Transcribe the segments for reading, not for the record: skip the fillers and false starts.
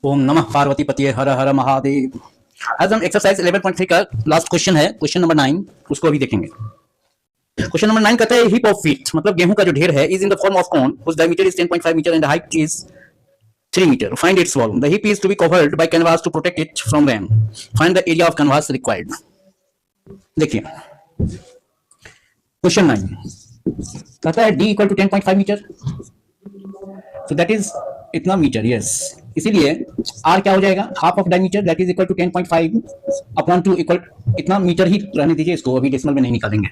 ओम नमः पार्वती पतिये हर हर महादेव। आज हम एक्सरसाइज 11.3 का लास्ट क्वेश्चन है, क्वेश्चन नंबर 9, उसको अभी देखेंगे। क्वेश्चन नंबर 9 कहता है हीप ऑफ व्हीट, मतलब गेहूं का जो ढेर है, is in the form of cone whose diameter is 10.5 metre and the height is 3 metre. Find its volume. The heap is to be covered by canvas to protect it from rain. Find the area of canvas required. देखिए question 9 कहता है d equal to 10.5 metre, so that is इतना metre, yes. इसीलिए r क्या हो जाएगा, half of diameter that is equal to 10.5 upon 2 equal इतना metre ही रहने दीजिए, इसको अभी डेसिमल में नहीं निकालेंगे।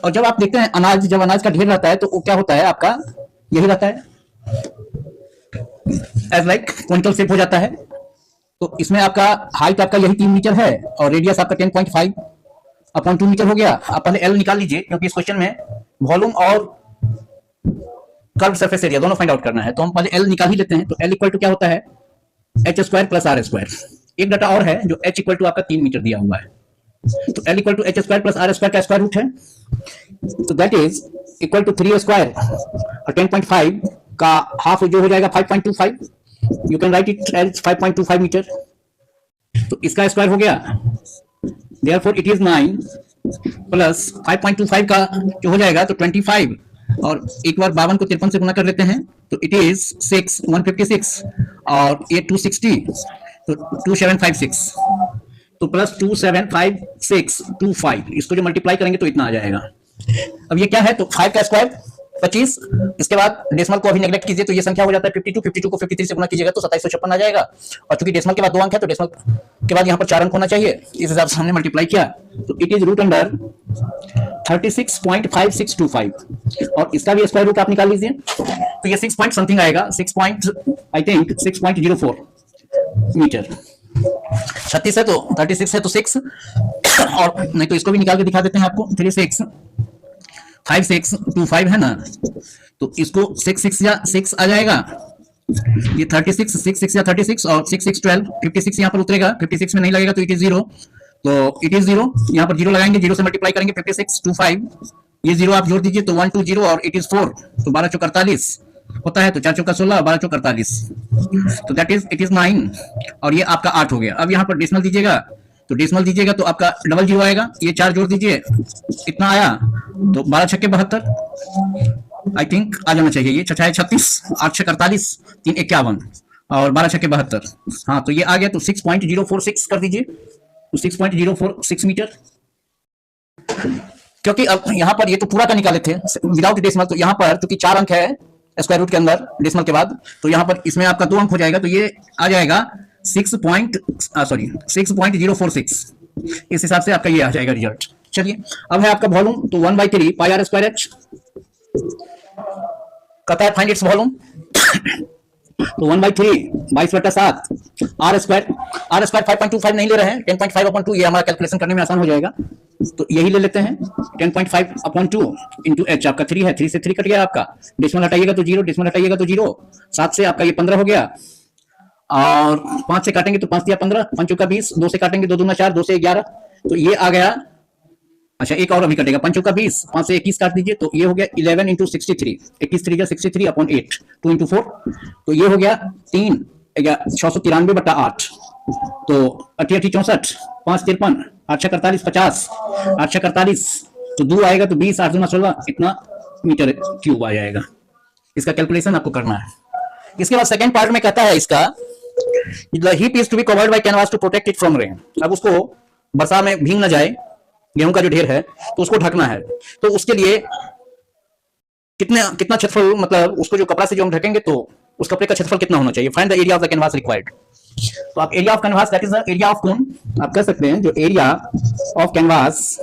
और जब आप देखते हैं अनाज, जब अनाज का ढेर रहता है तो वो क्या होता है, आपका यही रहता है, एज लाइक कॉनिकल शेप हो जाता है। तो इसमें आपका हाइट आपका यही 3 मीटर है और रेडियस आपका 10.5 अपॉन 2 मीटर हो गया। आप पहले एल निकाल लीजिए, क्योंकि इस क्वेश्चन में वॉल्यूम और कर्व सरफेस एरिया दोनों फाइंड आउट करना है। तो हम पहले एल निकाल ही लेते हैं। तो एल इक्वल टू क्या होता है, H square plus R square. एक डाटा और है जो एच इक्वल टू आपका 3 मीटर दिया हुआ है। तो L equal to H square plus R square का स्क्वायर रूट है, तो that is equal to 3 square और 10.5 का हाफ जो हो जाएगा 5.25। You can write it as 5.25 metre. तो इसका स्क्वायर हो गया, देयरफॉर इट इज 9 प्लस 5.25 का जो हो जाएगा तो 25, और एक बार 52 को 53 से गुना कर लेते हैं तो इट इज 6 156 और ये 260, तो 2756, तो प्लस 275625, इसको जो मल्टीप्लाई करेंगे तो इतना आ जाएगा। अब ये क्या है, तो 5 का स्क्वायर 25, इसके बाद डेसिमल को अभी नेगलेक्ट कीजिए तो ये संख्या हो जाता है 52, 52 को 53 से गुना कीजिएगा तो 2756 आ जाएगा। और चूंकि डेसिमल के बाद 2 अंक है तो डेसिमल के बाद यहाँ पर 4 अंक होना चाहिए, इस हिसाब से हमने मल्टीप्लाई किया तो इट इज रूट अंडर 36.5625, और इसका भी स्क्वायर रूट आप निकाल लीजिए तो ये 6 पॉइंट समथिंग आएगा, 6.04 मीटर। 36 है तो 36 है तो 6, और नहीं तो इसको भी निकाल के दिखा देते हैं आपको। 365625 है ना, तो इसको 6 या 6 आ जाएगा, ये 36 6 या 36 और 6 6 12, 56 यहाँ पर उतरेगा, 56 में नहीं लगेगा तो इट इज 0, तो इट इज 0, यहाँ पर 0 लगाएंगे, 0 से मल्टीप्लाई करेंगे 5625, ये 0 आप जोड़ दीजिए तो 120 और इट इज 4, तो 12 चौक 48 होता है, तो 4 चौका 16, 12 चौक 48, तो दैट इज इट इज 9, और ये आपका 8 हो गया। अब यहाँ पर डेसिमल दीजिएगा, तो डेसिमल दीजिएगा तो आपका डबल 0 आएगा, ये 4 जोड़ दीजिए इतना आया, तो 12 छक्के 72 आई थिंक आ जाना चाहिए, ये 6 36, 8 6 48, 3 51 और 12 छक्के 72, हाँ तो ये आ गया। तो 6.046 कर दीजिए, तो 6.046 मीटर, क्योंकि अब यहाँ पर ये तो पूरा का निकाले थे विदाउट डेसिमल, तो यहाँ पर क्योंकि 4 अंक है स्क्वायर रूट के अंदर डेसिमल के बाद, तो यहाँ पर इसमें आपका 2 अंक हो जाएगा, तो ये आ जाएगा 6.046, इस हिसाब से आपका ये आ जाएगा रिजल्ट। चलिए अब है आपका वॉल्यूम, तो 1/3 पाई आर स्क्वायर एच कहता है फाइंड इट्स वॉल्यूम। तो 1/3 22/7 आर स्क्वायर 5.25 नहीं ले रहे हैं, 10.5 अपॉन 2, ये हमारा कैलकुलेशन करने में आसान हो जाएगा, तो यही ले लेते हैं। 10.5 अपॉन 2 इंटू एच आपका 3 है, 3 से 3 कट गया आपका, डेसिमल हटाइएगा तो 0, डेसिमल हटाइएगा तो 0, 7 से आपका ये 15 हो गया, और 5 से काटेंगे तो 5 दिया 15, 5 चौका 20, 2 से काटेंगे 2 दूना 4, 2 से 11, तो ये आ गया। अच्छा एक और अभी कटेगा, 5 चौका 20, 5 से 21 काट दीजिए तो ये हो गया 11 इंटू 63, 21 3 63 अपॉन 8, 2 इंटू 4, तो ये हो गया 3 693/8, तो 88 64, 5 53, 8 6 48 50, 8 6 48, तो 2 आएगा तो 20, 8 दूना 16, इतना मीटर क्यूब आ जाएगा। इसका कैलकुलेशन आपको करना है। इसके बाद सेकंड पार्ट में कहता है इसका heap is to be covered by canvas to protect it from rain. अब उसको बरसात में भीग ना जाए, गेहूं का जो ढेर है तो उसको ढकना है, तो उसके लिए कितना क्षेत्रफल, मतलब उसको जो कपड़ा से जो हम ढकेंगे तो उस कपड़े का क्षेत्रफल कितना होना चाहिए। Find the area of the canvas required. तो आप area of canvas that is the area of cone, आप कह सकते हैं जो area of canvas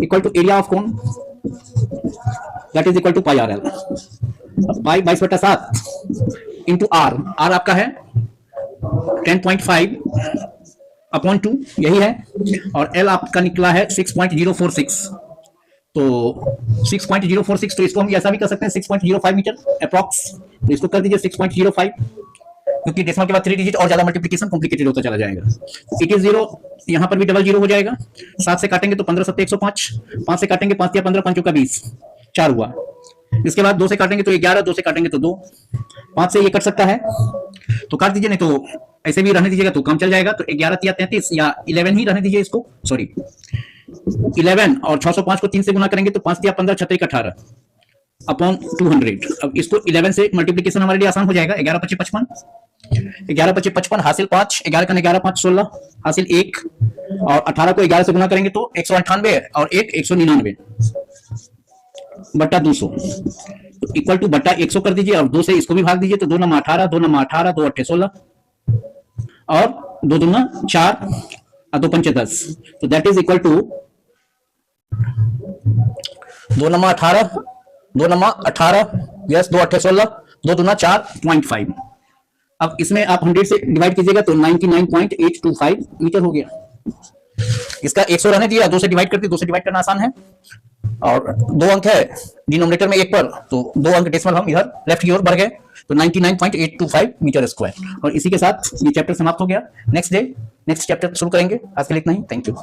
equal to area of cone that is equal to pi R L, pi 22/7 into R, R आपका है 10.5 upon 2 यही है, और एल आपका निकला है 6.046, तो 6.046, तो इसको हम ऐसा भी कर सकते हैं 6.05 मीटर अप्रॉक्स, तो इसको कर दीजिए 6.05, क्योंकि डेसिमल के बाद 3 डिजिट और ज्यादा मल्टीप्लिकेशन कॉम्प्लिकेटेड होता चला जाएगा। इट इज 0, यहाँ पर भी डबल 0 हो जाएगा, 7 से काटेंगे तो 15 7 105, 5 से काटेंगे 5 या 15, 5 का 20, 4 हुआ, इसके बाद 2 से काटेंगे तो 11, 2 से काटेंगे तो 2, 5 से ये कट सकता है तो काट दीजिए, नहीं तो ऐसे भी रहने दीजिएगा तो कम चल जाएगा। तो 11 या 33 या 11 ही रहने दीजिए इसको, सॉरी 11 और 605 को 3 से गुना करेंगे तो 5 या 15, 36 18 अपॉन 200। अब इसको 11 से मल्टीप्लीकेशन हमारे लिए आसान हो जाएगा। 11 पच्चीस 55, 11 पच्चीस 55 हासिल 5, 11 का 11 5 16 हासिल 1 और 18 को 11 से गुना करेंगे तो 198 और 1 199 बट्टा 200 तो इक्वल टू बट्टा 100 कर दीजिए और 2 से इसको भी भाग दीजिए तो 2 नमा 18, 2 नमा 18, 2 अट्ठे 16 और 2 दूना 4 और 2 पंचे 10 तो दैट इज इक्वल टू 2 नमा 18, 2 नमा 18 यस 2 अट्ठे 16, 2 दूना 4.5। अब इसमें आप 100 से डिवाइड कीजिएगा तो 99.825 मीटर हो गया। इसका 100 रहने दिया, 2 से डिवाइड करते, 2 से डिवाइड करना आसान है और 2 अंक है डिनोमिनेटर में 1 पर तो 2 अंक डेसिमल हम इधर लेफ्ट की ओर बढ़ गए तो 99.825 मीटर स्क्वायर। और इसी के साथ ये चैप्टर समाप्त हो गया। नेक्स्ट चैप्टर शुरू करेंगे। आज के लिए इतना ही। Thank you.